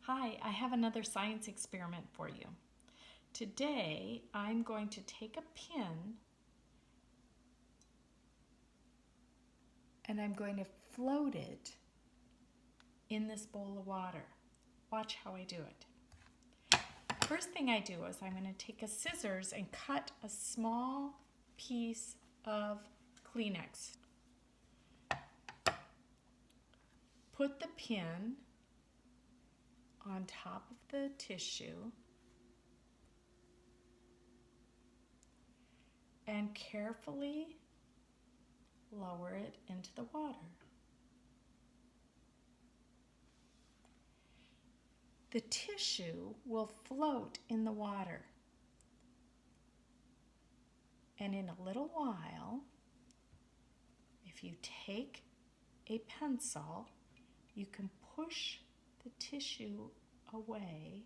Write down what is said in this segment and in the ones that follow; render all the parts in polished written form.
Hi, I have another science experiment for you. Today, I'm going to take a pin and I'm going to float it in this bowl of water. Watch how I do it. First thing I do is I'm going to take a scissors and cut a small piece of Kleenex. Put the pin on top of the tissue and carefully lower it into the water. The tissue will float in the water, and in a little while, if you take a pencil, you can push the tissue away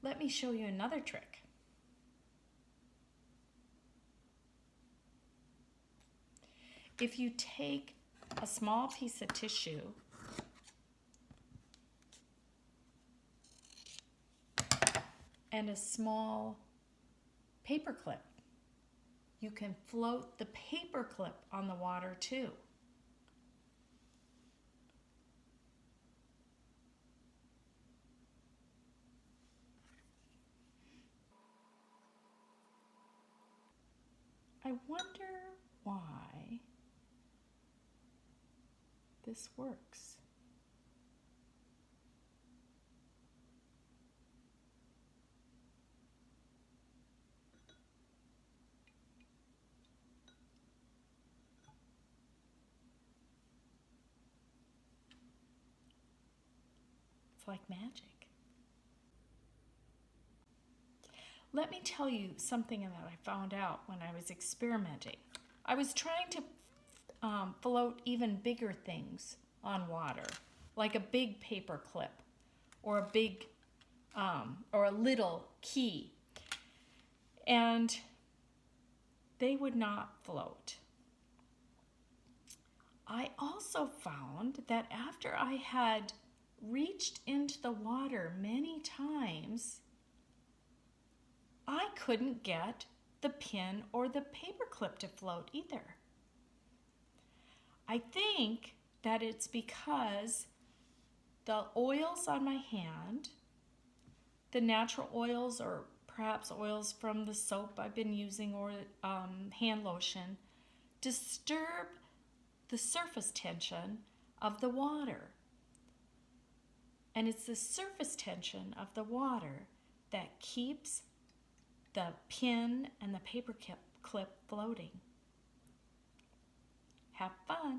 Let me show you another trick. If you take a small piece of tissue and a small paper clip, you can float the paper clip on the water too. I wonder why this works. It's like magic. Let me tell you something that I found out when I was experimenting. I was trying to float even bigger things on water, like a big paper clip or a big or a little key, and they would not float. I also found that after I had reached into the water many times, I couldn't get the pin or the paper clip to float either. I think that it's because the oils on my hand, the natural oils or perhaps oils from the soap I've been using or hand lotion, disturb the surface tension of the water. And it's the surface tension of the water that keeps the pin and the paper clip floating. Have fun!